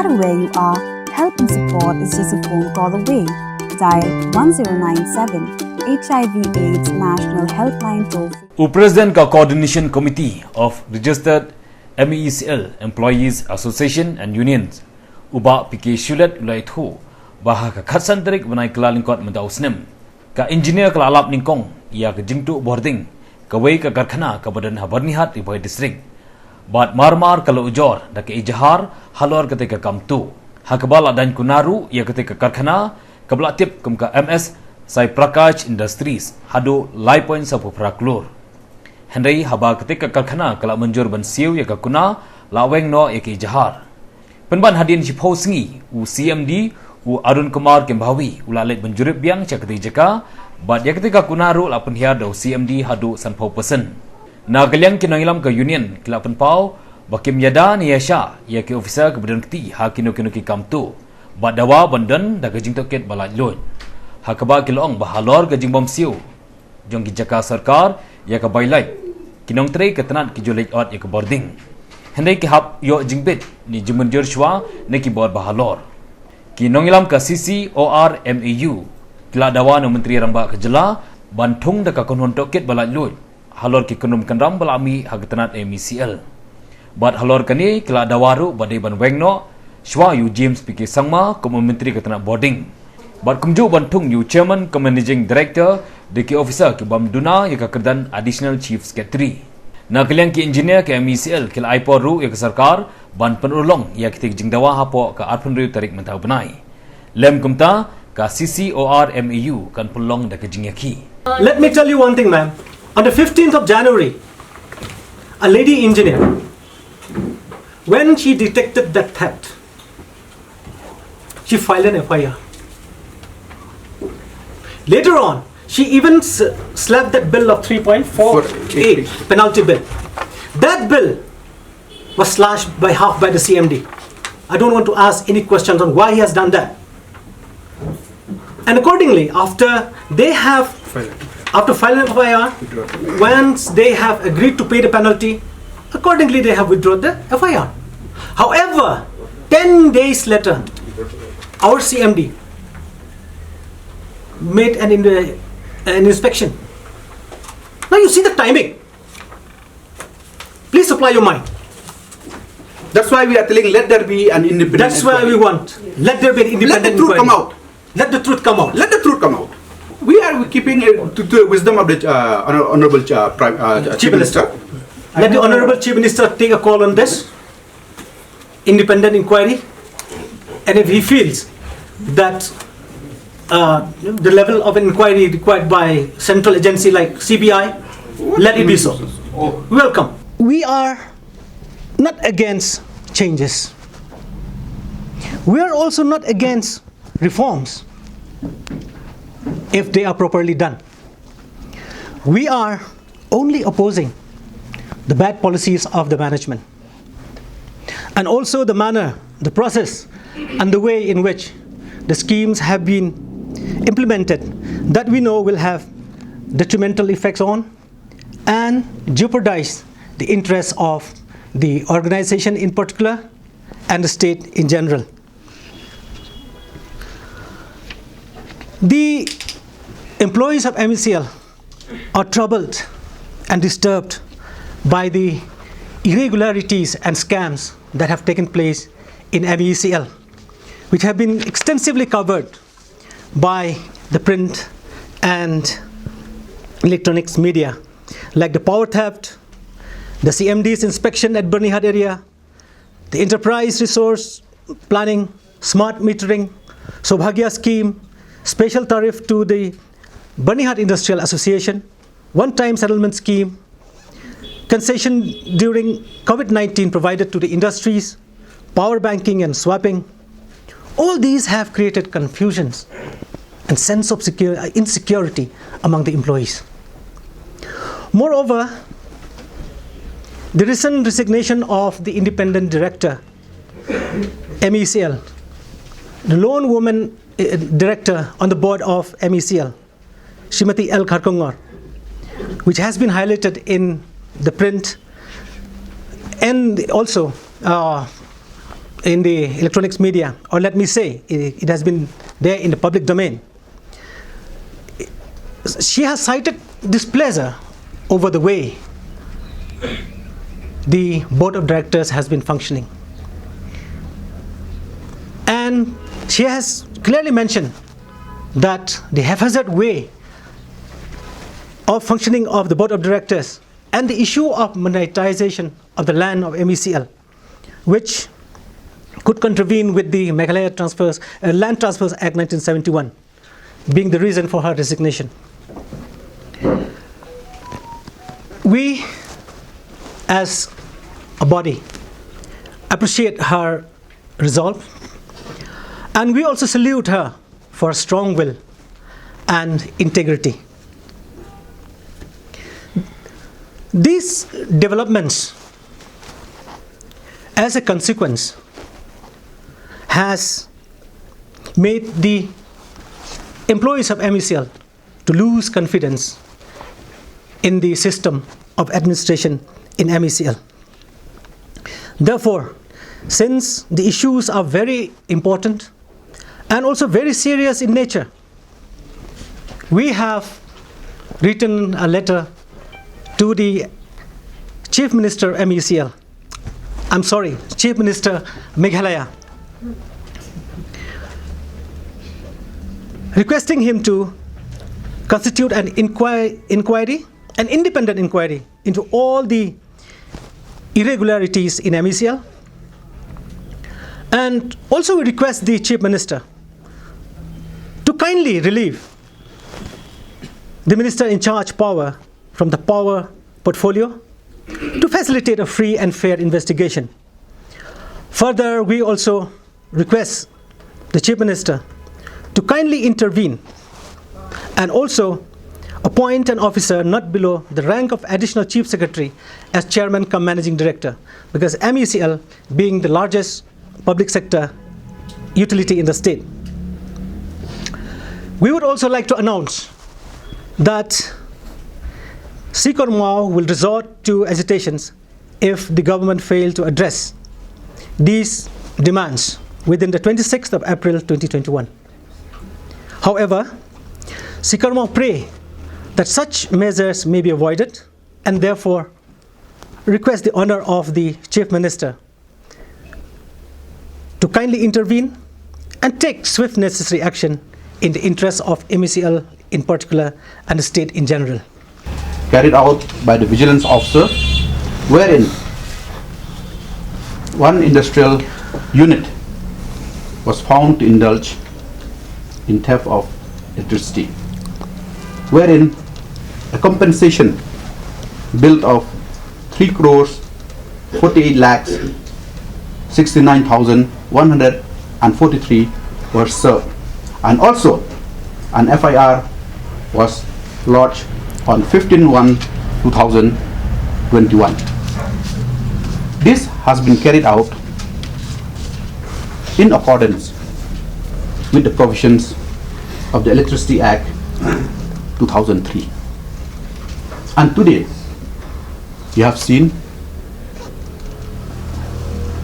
matter where you are, help and support is just a phone call away. Dial 1097 HIV/AIDS National Helpline toll-free. President का Coordination Committee of Registered MECL Employees Association and Unions uba PK Shulet ulai thu bahaka khatsan tarik benai kelal lingkot menta usnem ka engineer kelalap ningkong ia ke jingtu Bording kawai ka Karkhana ka badan habarnihat ibai district bat marmar kalau ujor dak ijhar halor ketika kamtu hakbala dan kunaru ia ketika Karkhana kabla tip kumka MS Sai Prakash Industries hadu lai point sapu praklur Henry haba ketika Karkhana kala menjur ban siu ya ka Kuna laweng no ya ke ijhar penban hadin shipho sngi u CMD u Arun Kumar Kembawi ulalet menjurip biang cakati jeka bat ya ketika Kunaru la Pynhiar do CMD hadu sanpau person na kaliang kinangilam ke union kila penpau bakim yada ni yasha ya ke officer kemudian keti hakino ki kamtu bat dawa bandan da gajing toket balaj loan hakaba kilong bahalor gajing bom siu jong ki jaka sarkar ya ka bailai kinong tre ketenat ki jolej ot ya ke Bording hendai ki hap yo jingbet ni jumunjur Shwa ne ki bor bahalor ki nongilam ka CCORMAU kila dawa no menteri ramba ke jylla bantung da ka konhon toket balaj loan halor ki kunum kanram balami hagtanat MECL bat halor kani kila dawaru badai ban wengno Shwa yu James PK Sangma como menteri ketanat Bording bat kumju bantung yu chairman ke managing director deki officer ke bamduna ya ka kerdan additional chief secretary na kalian ki engineer ke MECL kila aipor ru ya ke sarkar ban penulong ya kitik jingdawa hapo ka arpun ru tarik mentau benai lem kumta ka CCORMAU kan pulong da ke jingyaki. Let me tell you one thing, ma'am. On the 15th of January, a lady engineer, when she detected that theft, she filed an FIR. Later on, she even slapped that bill of 3.48 penalty bill. That bill was slashed by half by the CMD. I don't want to ask any questions on why he has done that. And accordingly, after filing an FIR, once they have agreed to pay the penalty, accordingly they have withdrawn the FIR. However, 10 days later, our CMD made an inspection. Now you see the timing. Please supply your mind. That's why we are telling let there be an independent That's why we want. Let there be an independent Let the truth inquiry. come out. Let the truth come out. Let the truth come out. We are keeping it to the wisdom of the Honorable Chief Minister. Let the Honorable Chief Minister take a call on this independent inquiry, and if he feels that the level of inquiry required by central agency like CBI, let it be so. Welcome. We are not against changes. We are also not against reforms if they are properly done. We are only opposing the bad policies of the management and also the manner, the process and the way in which the schemes have been implemented that we know will have detrimental effects on and jeopardize the interests of the organization in particular and the state in general. The employees of MECL are troubled and disturbed by the irregularities and scams that have taken place in MECL, which have been extensively covered by the print and electronics media, like the power theft, the CMD's inspection at Pynhiar area, the enterprise resource planning, smart metering, Sobhagya scheme, special tariff to the Pynhiar Industrial Association, one-time settlement scheme, concession during COVID-19 provided to the industries, power banking and swapping. All these have created confusions and sense of insecurity among the employees. Moreover, the recent resignation of the independent director, MECL, the lone woman director on the board of MECL, Srimati L. Karkhana, which has been highlighted in the print and also in the electronics media, or let me say, it has been there in the public domain. She has cited displeasure over the way the board of directors has been functioning. And she has clearly mentioned that the haphazard way of functioning of the board of directors and the issue of monetization of the land of MECL, which could contravene with the Meghalaya Land Transfers Act 1971, being the reason for her resignation. We, as a body, appreciate her resolve, and we also salute her for strong will and integrity. These developments, as a consequence, has made the employees of MECL to lose confidence in the system of administration in MECL. Therefore, since the issues are very important and also very serious in nature, we have written a letter to the Chief Minister MECL, Chief Minister Meghalaya, requesting him to constitute an an independent inquiry into all the irregularities in MECL. And also we request the Chief Minister to kindly relieve the Minister in charge power from the power portfolio to facilitate a free and fair investigation. Further, we also request the Chief Minister to kindly intervene and also appoint an officer not below the rank of Additional Chief Secretary as Chairman cum Managing Director, because MECL being the largest public sector utility in the state. We would also like to announce that Sikormao will resort to agitations if the government fails to address these demands within the 26th of April 2021. However, Sikormao pray that such measures may be avoided, and therefore request the honor of the Chief Minister to kindly intervene and take swift necessary action in the interest of MECL in particular and the state in general. Carried out by the vigilance officer, wherein one industrial unit was found to indulge in theft of electricity, wherein a compensation bill of 3 crores 48 lakhs 69,143 were served, and also an FIR was lodged on 15/1/2021. This has been carried out in accordance with the provisions of the Electricity Act 2003. And today, you have seen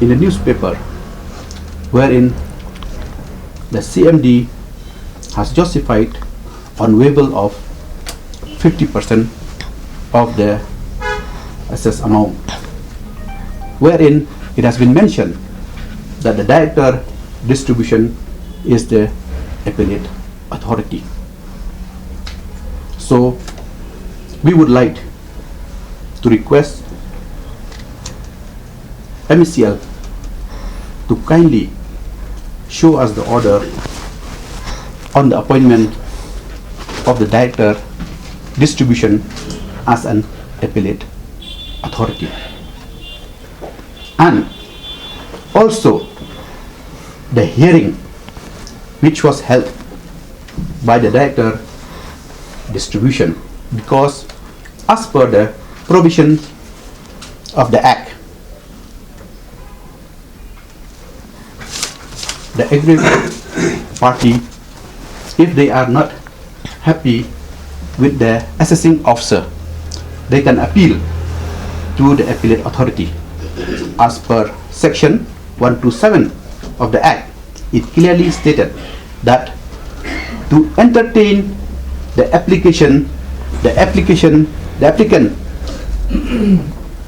in the newspaper wherein the CMD has justified on waiver of 50% of the assessed amount, wherein it has been mentioned that the director distribution is the appellate authority. So we would like to request MECL to kindly show us the order on the appointment of the director distribution as an appellate authority, and also the hearing which was held by the director distribution, because as per the provisions of the Act, the aggrieved party, if they are not happy with the assessing officer, they can appeal to the appellate authority as per section 127 of the Act, it clearly stated that to entertain the applicant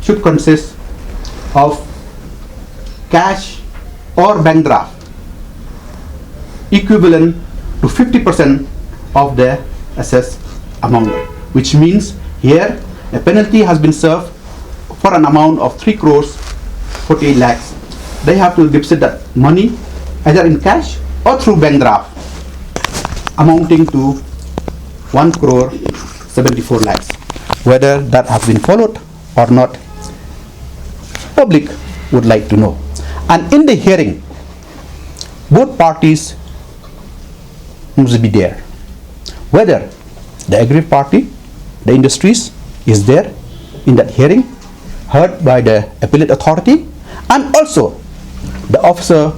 should consist of cash or bank draft equivalent to 50% of the assessed amount, which means here a penalty has been served for an amount of 3 crores 48 lakhs. They have to deposit that money either in cash or through bank draft amounting to 1 crore 74 lakhs. Whether that has been followed or not, public would like to know. And in the hearing, both parties must be there. Whether the aggrieved party, the industries, is there in that hearing, heard by the appellate authority, and also the officer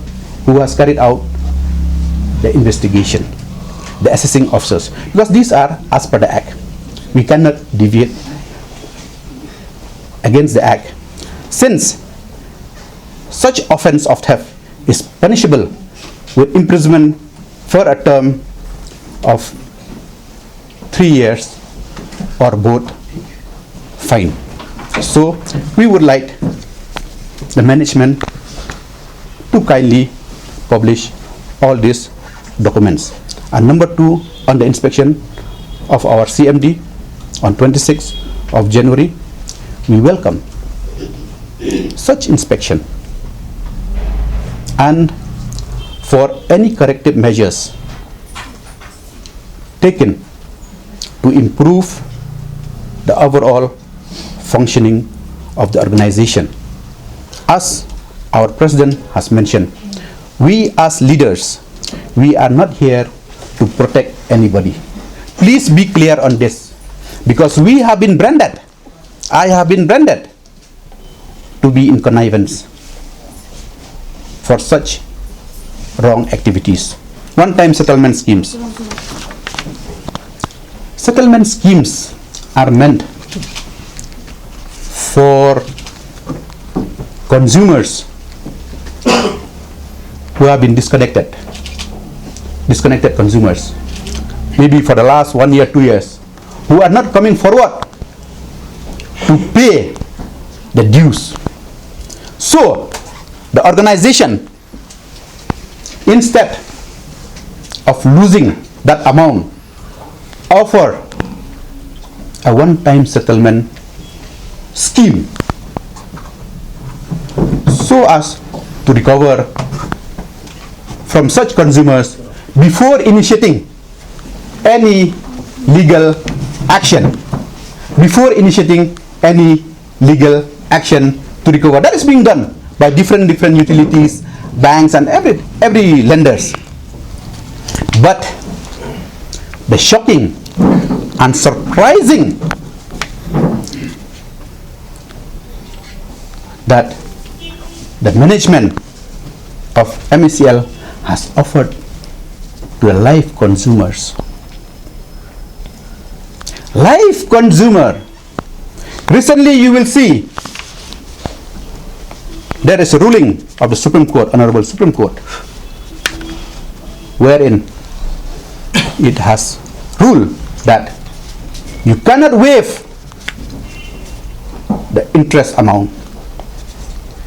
who has carried out the investigation, the assessing officers, because these are as per the Act. We cannot deviate against the Act, since such offence of theft is punishable with imprisonment for a term of 3 years or both fine. So we would like the management to kindly publish all these documents. And number 2, on the inspection of our CMD on 26th of January, we welcome such inspection, and for any corrective measures taken to improve the overall functioning of the organization. As our president has mentioned, we as leaders, we are not here to protect anybody. Please be clear on this, because we have been branded, I have been branded to be in connivance for such wrong activities. One-time settlement schemes. Settlement schemes are meant for consumers who have been disconnected consumers, maybe for the last 1 year, 2 years, who are not coming forward to pay the dues. So the organization, instead of losing that amount, offer a one-time settlement scheme so as to recover from such consumers before initiating any legal action. Before initiating any legal action to recover. That is being done by different utilities, banks, and every lenders. But the shocking and surprising that the management of MECL has offered to the live consumers. Live consumer. Recently you will see there is a ruling of the Supreme Court, Honorable Supreme Court, wherein it has ruled that you cannot waive the interest amount.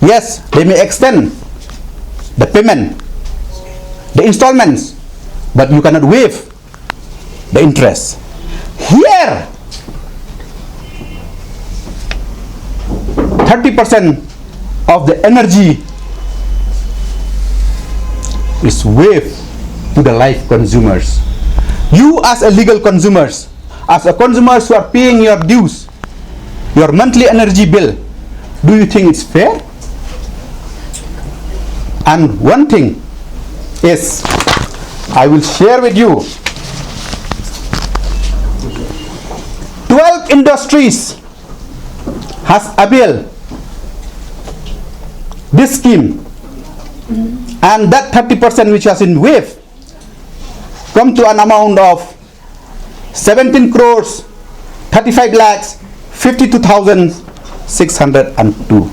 Yes, they may extend the payment, the installments, but you cannot waive the interest. Here, 30% of the energy is waived to the live consumers. You as a legal consumers, as a consumers who are paying your dues, your monthly energy bill, do you think it's fair? And one thing is, I will share with you, 12 industries has availed this scheme, and that 30% which has been waived come to an amount of 17 crores 35 lakhs 52,602.